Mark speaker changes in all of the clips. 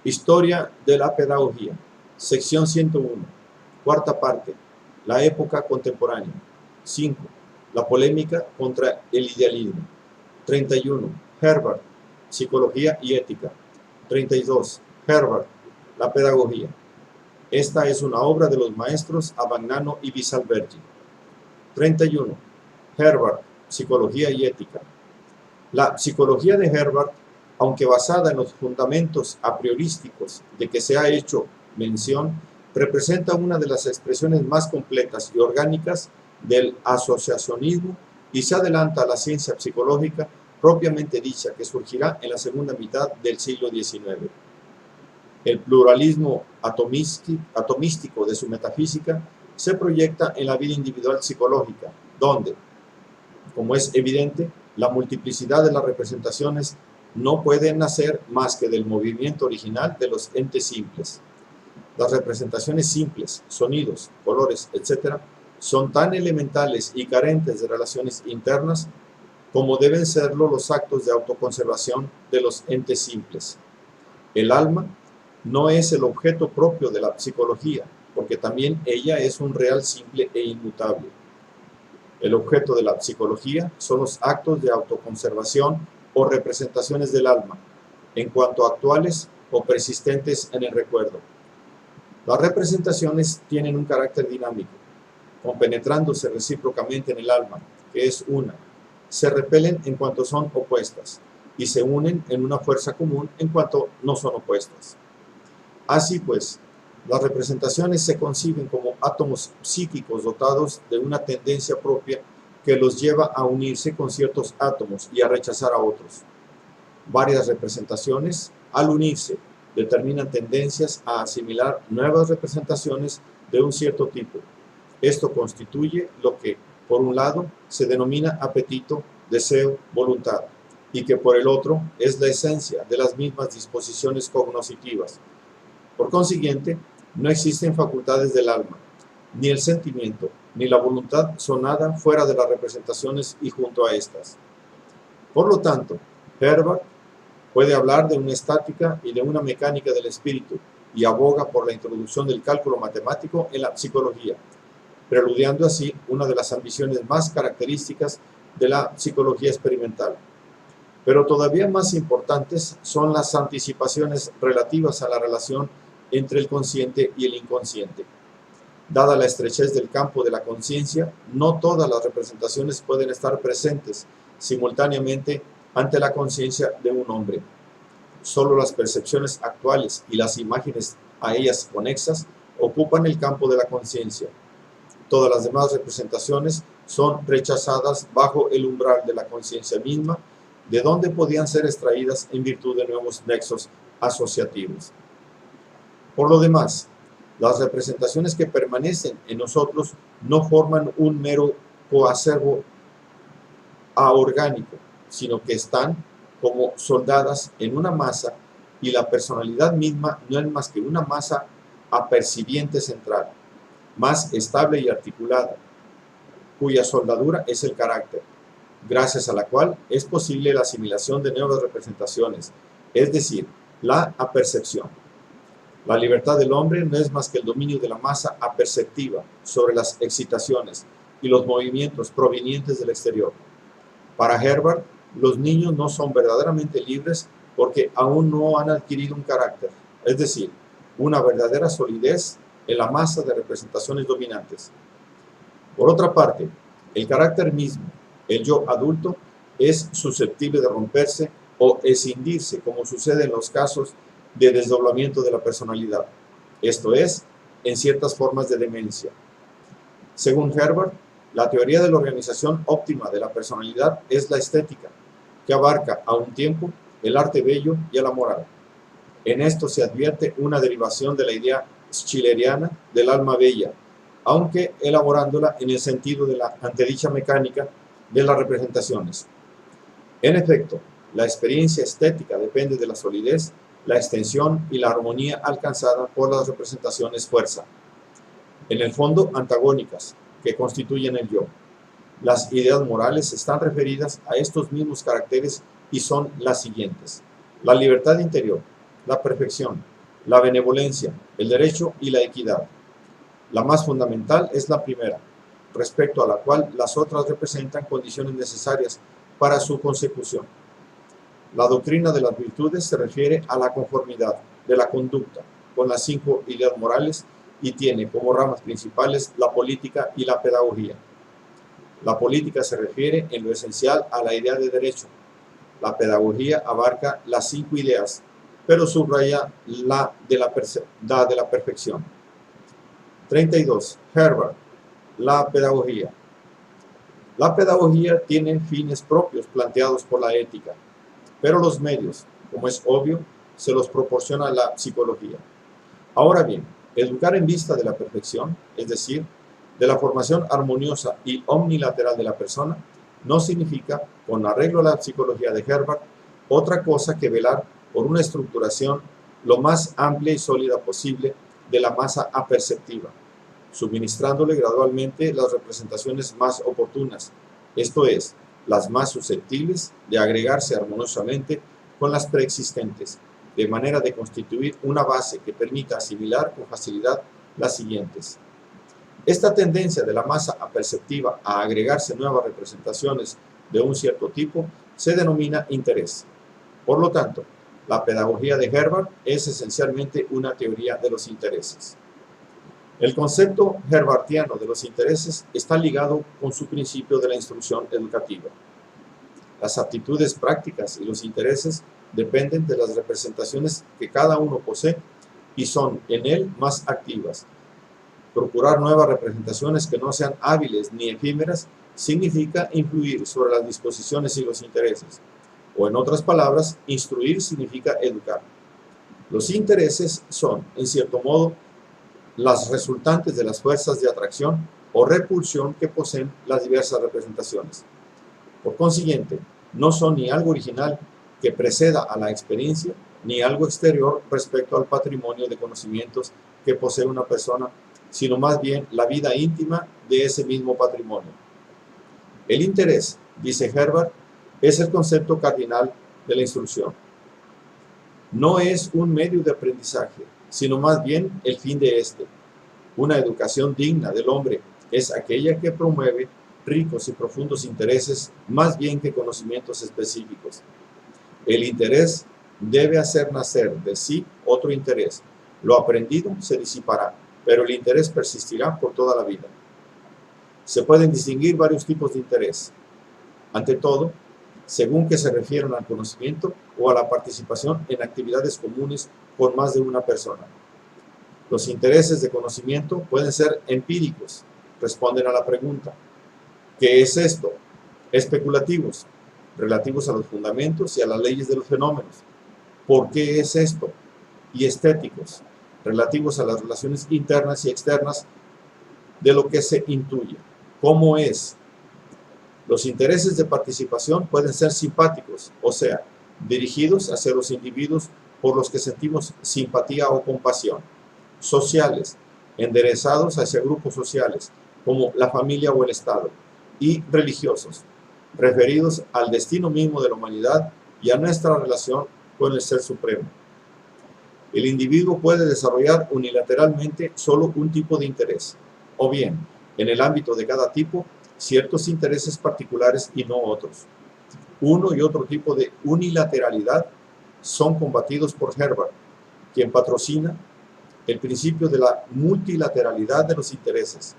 Speaker 1: Historia de la pedagogía. Sección 101. Cuarta parte. La época contemporánea. 5. La polémica contra el idealismo. 31. Herbart. Psicología y ética. 32. Herbart. La pedagogía. Esta es una obra de los maestros Abagnano y Bisalbergi. 31. Herbart. Psicología y ética. La psicología de Herbart, aunque basada en los fundamentos a priorísticos de que se ha hecho mención, representa una de las expresiones más completas y orgánicas del asociacionismo y se adelanta a la ciencia psicológica propiamente dicha que surgirá en la segunda mitad del siglo XIX. El pluralismo atomístico de su metafísica se proyecta en la vida individual psicológica, donde, como es evidente, la multiplicidad de las representaciones no puede nacer más que del movimiento original de los entes simples. Las representaciones simples, sonidos, colores, etc., son tan elementales y carentes de relaciones internas como deben serlo los actos de autoconservación de los entes simples. El alma no es el objeto propio de la psicología, porque también ella es un real simple e inmutable. El objeto de la psicología son los actos de autoconservación o representaciones del alma, en cuanto actuales o persistentes en el recuerdo. Las representaciones tienen un carácter dinámico, compenetrándose recíprocamente en el alma, que es una. Se repelen en cuanto son opuestas, y se unen en una fuerza común en cuanto no son opuestas. Así pues, las representaciones se conciben como átomos psíquicos dotados de una tendencia propia que los lleva a unirse con ciertos átomos y a rechazar a otros. Varias representaciones, al unirse, determinan tendencias a asimilar nuevas representaciones de un cierto tipo. Esto constituye lo que, por un lado, se denomina apetito, deseo, voluntad, y que por el otro es la esencia de las mismas disposiciones cognoscitivas. Por consiguiente, no existen facultades del alma, ni el sentimiento, ni la voluntad son nada fuera de las representaciones y junto a estas. Por lo tanto, Herbart puede hablar de una estática y de una mecánica del espíritu y aboga por la introducción del cálculo matemático en la psicología, preludiando así una de las ambiciones más características de la psicología experimental. Pero todavía más importantes son las anticipaciones relativas a la relación entre el consciente y el inconsciente. Dada la estrechez del campo de la conciencia, no todas las representaciones pueden estar presentes simultáneamente ante la conciencia de un hombre. Solo las percepciones actuales y las imágenes a ellas conexas ocupan el campo de la conciencia. Todas las demás representaciones son rechazadas bajo el umbral de la conciencia misma, de donde podían ser extraídas en virtud de nuevos nexos asociativos. Por lo demás, las representaciones que permanecen en nosotros no forman un mero coacervo aorgánico, sino que están como soldadas en una masa y la personalidad misma no es más que una masa apercibiente central, más estable y articulada, cuya soldadura es el carácter, gracias a la cual es posible la asimilación de nuevas representaciones, es decir, la apercepción. La libertad del hombre no es más que el dominio de la masa aperceptiva sobre las excitaciones y los movimientos provenientes del exterior. Para Herbart, los niños no son verdaderamente libres porque aún no han adquirido un carácter, es decir, una verdadera solidez en la masa de representaciones dominantes. Por otra parte, el carácter mismo, el yo adulto, es susceptible de romperse o escindirse, como sucede en los casos de desdoblamiento de la personalidad, esto es, en ciertas formas de demencia. Según Herbart, la teoría de la organización óptima de la personalidad es la estética, que abarca a un tiempo el arte bello y a la moral. En esto se advierte una derivación de la idea schilleriana del alma bella, aunque elaborándola en el sentido de la antedicha mecánica de las representaciones. En efecto, la experiencia estética depende de la solidez, la extensión y la armonía alcanzada por las representaciones fuerza, en el fondo antagónicas, que constituyen el yo. Las ideas morales están referidas a estos mismos caracteres y son las siguientes: la libertad interior, la perfección, la benevolencia, el derecho y la equidad. La más fundamental es la primera, respecto a la cual las otras representan condiciones necesarias para su consecución. La doctrina de las virtudes se refiere a la conformidad de la conducta con las 5 ideas morales y tiene como ramas principales la política y la pedagogía. La política se refiere en lo esencial a la idea de derecho. La pedagogía abarca las 5 ideas, pero subraya la de la perfección. 32. Herbart. La pedagogía. La pedagogía tiene fines propios planteados por la ética, pero los medios, como es obvio, se los proporciona la psicología. Ahora bien, educar en vista de la perfección, es decir, de la formación armoniosa y omnilateral de la persona, no significa, con arreglo a la psicología de Herbart, otra cosa que velar por una estructuración lo más amplia y sólida posible de la masa aperceptiva, suministrándole gradualmente las representaciones más oportunas, esto es, las más susceptibles de agregarse armoniosamente con las preexistentes, de manera de constituir una base que permita asimilar con facilidad las siguientes. Esta tendencia de la masa aperceptiva a agregarse nuevas representaciones de un cierto tipo se denomina interés. Por lo tanto, la pedagogía de Herbart es esencialmente una teoría de los intereses. El concepto herbartiano de los intereses está ligado con su principio de la instrucción educativa. Las aptitudes prácticas y los intereses dependen de las representaciones que cada uno posee y son en él más activas. Procurar nuevas representaciones que no sean hábiles ni efímeras significa influir sobre las disposiciones y los intereses, o en otras palabras, instruir significa educar. Los intereses son, en cierto modo, las resultantes de las fuerzas de atracción o repulsión que poseen las diversas representaciones. Por consiguiente, no son ni algo original que preceda a la experiencia, ni algo exterior respecto al patrimonio de conocimientos que posee una persona, sino más bien la vida íntima de ese mismo patrimonio. El interés, dice Herbart, es el concepto cardinal de la instrucción. No es un medio de aprendizaje, sino más bien el fin de éste. Una educación digna del hombre es aquella que promueve ricos y profundos intereses más bien que conocimientos específicos. El interés debe hacer nacer de sí otro interés. Lo aprendido se disipará, pero el interés persistirá por toda la vida. Se pueden distinguir varios tipos de interés. Ante todo, según que se refieran al conocimiento o a la participación en actividades comunes con más de una persona. Los intereses de conocimiento pueden ser empíricos, responden a la pregunta, ¿qué es esto? Especulativos, relativos a los fundamentos y a las leyes de los fenómenos, ¿por qué es esto? Y estéticos, relativos a las relaciones internas y externas de lo que se intuye, ¿cómo es? Los intereses de participación pueden ser simpáticos, o sea, dirigidos hacia los individuos por los que sentimos simpatía o compasión, sociales, enderezados hacia grupos sociales, como la familia o el Estado, y religiosos, referidos al destino mismo de la humanidad y a nuestra relación con el Ser Supremo. El individuo puede desarrollar unilateralmente solo un tipo de interés, o bien, en el ámbito de cada tipo, ciertos intereses particulares y no otros. Uno y otro tipo de unilateralidad son combatidos por Herbart, quien patrocina el principio de la multilateralidad de los intereses.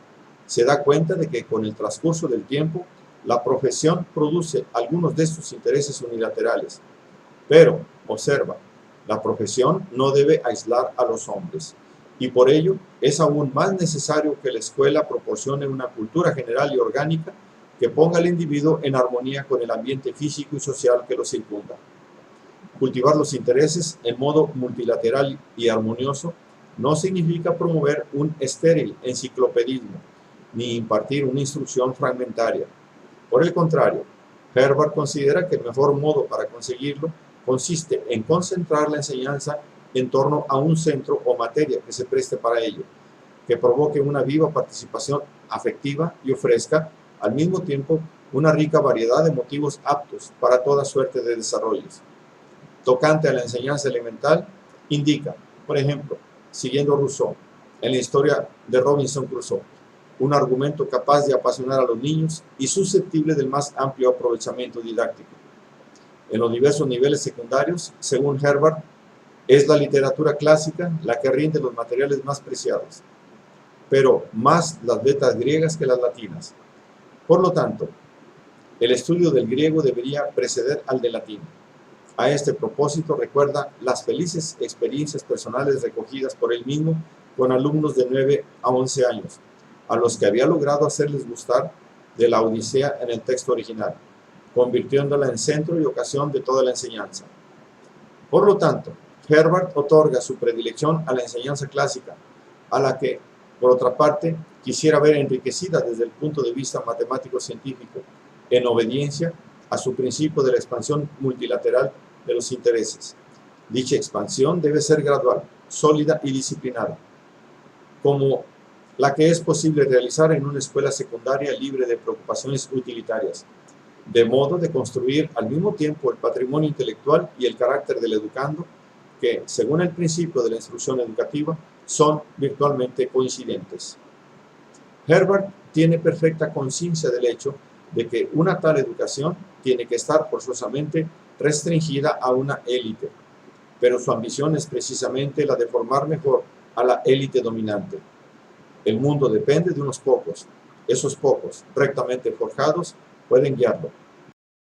Speaker 1: Se da cuenta de que con el transcurso del tiempo, la profesión produce algunos de estos intereses unilaterales. Pero, observa, la profesión no debe aislar a los hombres. Y por ello, es aún más necesario que la escuela proporcione una cultura general y orgánica que ponga al individuo en armonía con el ambiente físico y social que lo circunda. Cultivar los intereses en modo multilateral y armonioso no significa promover un estéril enciclopedismo, ni impartir una instrucción fragmentaria. Por el contrario, Herbart considera que el mejor modo para conseguirlo consiste en concentrar la enseñanza en torno a un centro o materia que se preste para ello, que provoque una viva participación afectiva y ofrezca, al mismo tiempo, una rica variedad de motivos aptos para toda suerte de desarrollos. Tocante a la enseñanza elemental, indica Por ejemplo, siguiendo Rousseau, en la historia de Robinson Crusoe, un argumento capaz de apasionar a los niños y susceptible del más amplio aprovechamiento didáctico. En los diversos niveles secundarios, según Herbart, es la literatura clásica la que rinde los materiales más preciados, pero más las letras griegas que las latinas. Por lo tanto, el estudio del griego debería preceder al del latín. A este propósito recuerda las felices experiencias personales recogidas por él mismo con alumnos de 9 a 11 años, a los que había logrado hacerles gustar de la Odisea en el texto original, convirtiéndola en centro y ocasión de toda la enseñanza. Por lo tanto, Herbart otorga su predilección a la enseñanza clásica, a la que, por otra parte, quisiera ver enriquecida desde el punto de vista matemático-científico, en obediencia a su principio de la expansión multilateral de los intereses. Dicha expansión debe ser gradual, sólida y disciplinada, como la que es posible realizar en una escuela secundaria libre de preocupaciones utilitarias, de modo de construir al mismo tiempo el patrimonio intelectual y el carácter del educando, que, según el principio de la instrucción educativa, son virtualmente coincidentes. Herbart tiene perfecta conciencia del hecho de que una tal educación tiene que estar forzosamente restringida a una élite, pero su ambición es precisamente la de formar mejor a la élite dominante. El mundo depende de unos pocos. Esos pocos, rectamente forjados, pueden guiarlo.